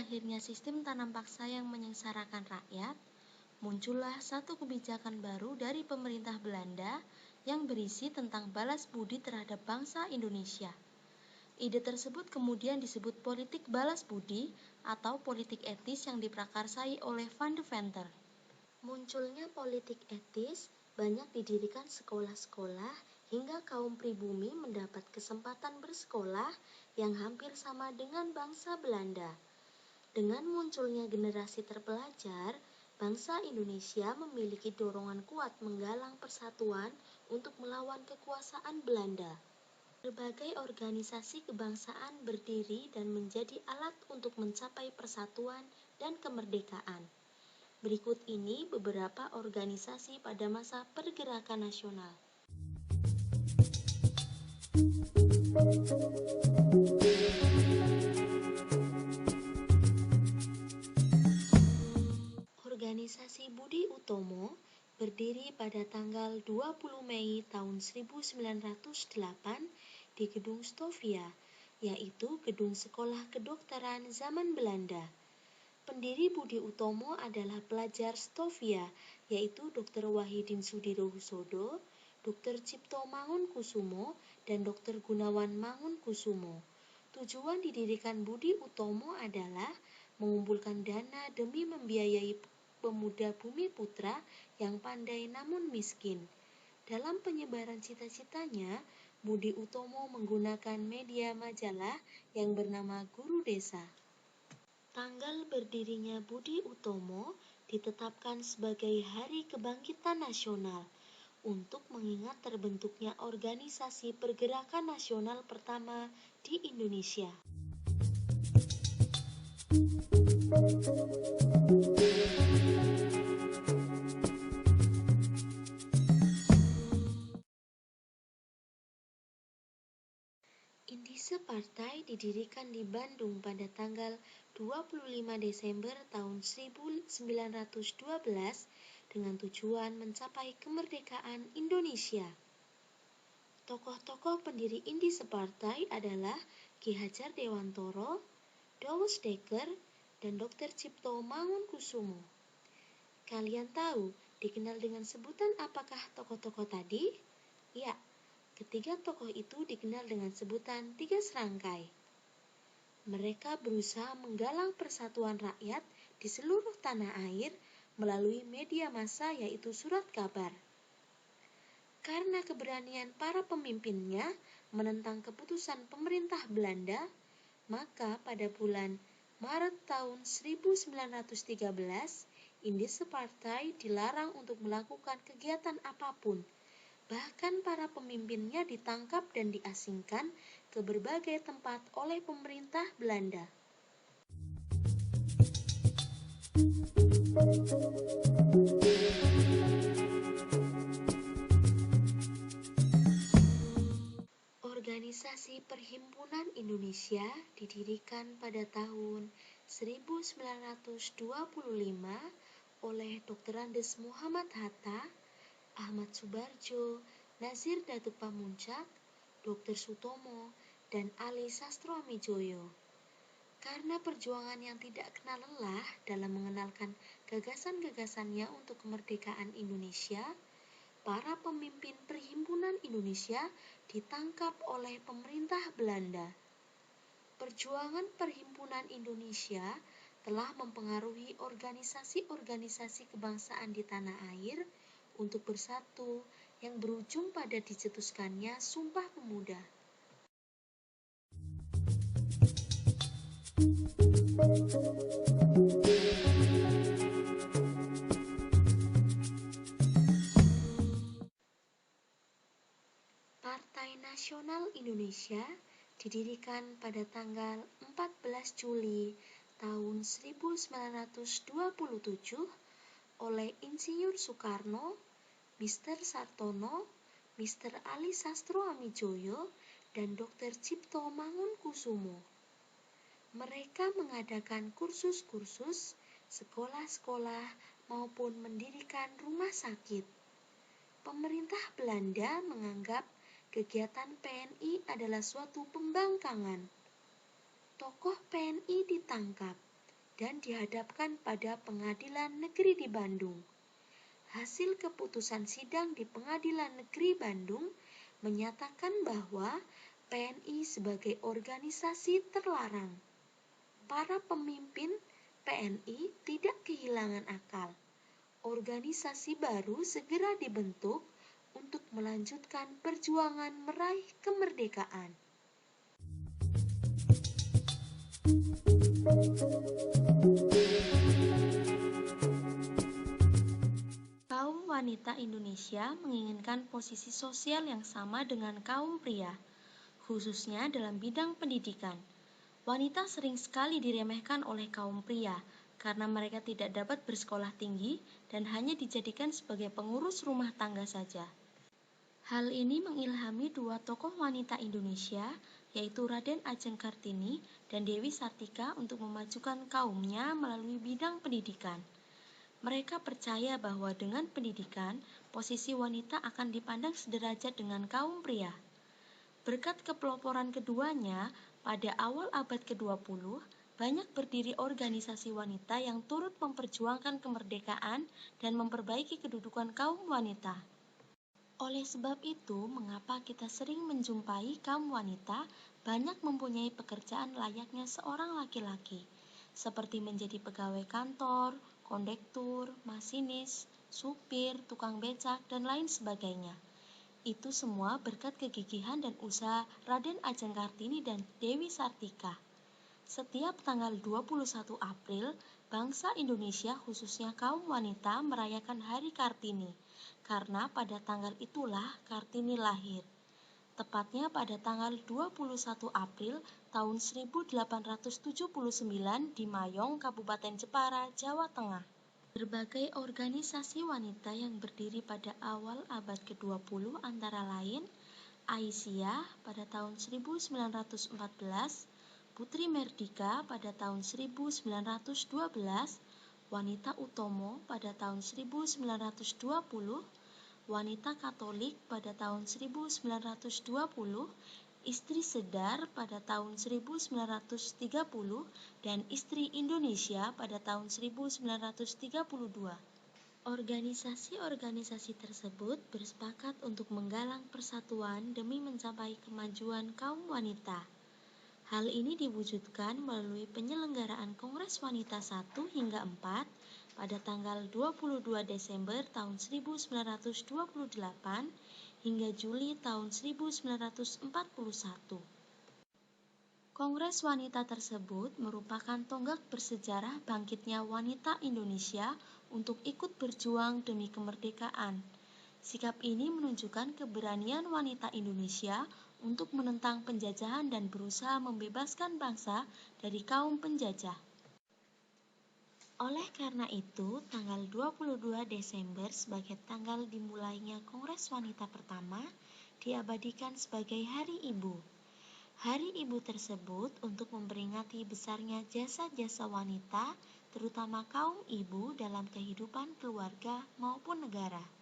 berakhirnya sistem tanam paksa yang menyengsarakan rakyat, muncullah satu kebijakan baru dari pemerintah Belanda yang berisi tentang balas budi terhadap bangsa Indonesia. Ide tersebut kemudian disebut politik balas budi atau politik etis yang diprakarsai oleh Van de Venter. Munculnya politik etis banyak didirikan sekolah-sekolah hingga kaum pribumi mendapat kesempatan bersekolah yang hampir sama dengan bangsa Belanda. Dengan munculnya generasi terpelajar, bangsa Indonesia memiliki dorongan kuat menggalang persatuan untuk melawan kekuasaan Belanda. Berbagai organisasi kebangsaan berdiri dan menjadi alat untuk mencapai persatuan dan kemerdekaan. Berikut ini beberapa organisasi pada masa pergerakan nasional. Organisasi Budi Utomo berdiri pada tanggal 20 Mei tahun 1908 di Gedung Stovia, yaitu gedung sekolah kedokteran zaman Belanda. Pendiri Budi Utomo adalah pelajar Stovia, yaitu Dr. Wahidin Sudirohusodo, Dr. Cipto Mangunkusumo, dan Dr. Gunawan Mangunkusumo. Tujuan didirikan Budi Utomo adalah mengumpulkan dana demi membiayai pemuda Bumi Putra yang pandai namun miskin. Dalam penyebaran cita-citanya, Budi Utomo menggunakan media majalah yang bernama Guru Desa. Tanggal berdirinya Budi Utomo ditetapkan sebagai Hari Kebangkitan Nasional untuk mengingat terbentuknya organisasi pergerakan nasional pertama di Indonesia. Indise Partai didirikan di Bandung pada tanggal 25 Desember tahun 1912 dengan tujuan mencapai kemerdekaan Indonesia. Tokoh-tokoh pendiri Indise Partai adalah Ki Hajar Dewantoro, Douwes Dekker, dan Dr. Cipto Mangunkusumo. Kalian tahu dikenal dengan sebutan apakah tokoh-tokoh tadi? Ya, ketiga tokoh itu dikenal dengan sebutan tiga serangkai. Mereka berusaha menggalang persatuan rakyat di seluruh tanah air melalui media massa yaitu surat kabar. Karena keberanian para pemimpinnya menentang keputusan pemerintah Belanda, maka pada bulan Maret tahun 1913, Indise Partai dilarang untuk melakukan kegiatan apapun. Bahkan para pemimpinnya ditangkap dan diasingkan ke berbagai tempat oleh pemerintah Belanda. Organisasi Perhimpunan Indonesia didirikan pada tahun 1925 oleh Dr. Andes Muhammad Hatta, Ahmad Subarjo, Nazir Datuk Pamuncak, Dr. Sutomo, dan Ali Sastroamidjojo. Karena perjuangan yang tidak kenal lelah dalam mengenalkan gagasan-gagasannya untuk kemerdekaan Indonesia, para pemimpin Perhimpunan Indonesia ditangkap oleh pemerintah Belanda. Perjuangan Perhimpunan Indonesia telah mempengaruhi organisasi-organisasi kebangsaan di tanah air untuk bersatu yang berujung pada dicetuskannya Sumpah Pemuda. Partai Nasional Indonesia didirikan pada tanggal 14 Juli tahun 1927 oleh Insinyur Soekarno, Mr. Sartono, Mr. Ali Sastroamidjojo, dan Dr. Cipto Mangunkusumo. Mereka mengadakan kursus-kursus, sekolah-sekolah, maupun mendirikan rumah sakit. Pemerintah Belanda menganggap kegiatan PNI adalah suatu pembangkangan. Tokoh PNI ditangkap, dan dihadapkan pada Pengadilan Negeri di Bandung. Hasil keputusan sidang di Pengadilan Negeri Bandung menyatakan bahwa PNI sebagai organisasi terlarang. Para pemimpin PNI tidak kehilangan akal. Organisasi baru segera dibentuk untuk melanjutkan perjuangan meraih kemerdekaan. Kaum wanita Indonesia menginginkan posisi sosial yang sama dengan kaum pria, khususnya dalam bidang pendidikan. Wanita sering sekali diremehkan oleh kaum pria karena mereka tidak dapat bersekolah tinggi dan hanya dijadikan sebagai pengurus rumah tangga saja. Hal ini mengilhami dua tokoh wanita Indonesia, yaitu Raden Ajeng Kartini dan Dewi Sartika untuk memajukan kaumnya melalui bidang pendidikan. Mereka percaya bahwa dengan pendidikan, posisi wanita akan dipandang sederajat dengan kaum pria. Berkat kepeloporan keduanya, pada awal abad ke-20, banyak berdiri organisasi wanita yang turut memperjuangkan kemerdekaan dan memperbaiki kedudukan kaum wanita. Oleh sebab itu, mengapa kita sering menjumpai kaum wanita banyak mempunyai pekerjaan layaknya seorang laki-laki, seperti menjadi pegawai kantor, kondektur, masinis, supir, tukang becak, dan lain sebagainya. Itu semua berkat kegigihan dan usaha Raden Ajeng Kartini dan Dewi Sartika. Setiap tanggal 21 April, bangsa Indonesia khususnya kaum wanita merayakan Hari Kartini, karena pada tanggal itulah Kartini lahir. Tepatnya pada tanggal 21 April tahun 1879 di Mayong, Kabupaten Jepara, Jawa Tengah. Berbagai organisasi wanita yang berdiri pada awal abad ke-20 antara lain Aisyah pada tahun 1914, Putri Merdika pada tahun 1912, Wanita Utomo pada tahun 1920, Wanita Katolik pada tahun 1920, Istri Sedar pada tahun 1930, dan Istri Indonesia pada tahun 1932. Organisasi-organisasi tersebut bersepakat untuk menggalang persatuan demi mencapai kemajuan kaum wanita. Hal ini diwujudkan melalui penyelenggaraan Kongres Wanita 1 hingga 4 pada tanggal 22 Desember tahun 1928 hingga Juli tahun 1941. Kongres wanita tersebut merupakan tonggak bersejarah bangkitnya wanita Indonesia untuk ikut berjuang demi kemerdekaan. Sikap ini menunjukkan keberanian wanita Indonesia untuk menentang penjajahan dan berusaha membebaskan bangsa dari kaum penjajah. Oleh karena itu, tanggal 22 Desember sebagai tanggal dimulainya Kongres Wanita pertama diabadikan sebagai Hari Ibu. Hari Ibu tersebut untuk memperingati besarnya jasa-jasa wanita, terutama kaum ibu dalam kehidupan keluarga maupun negara.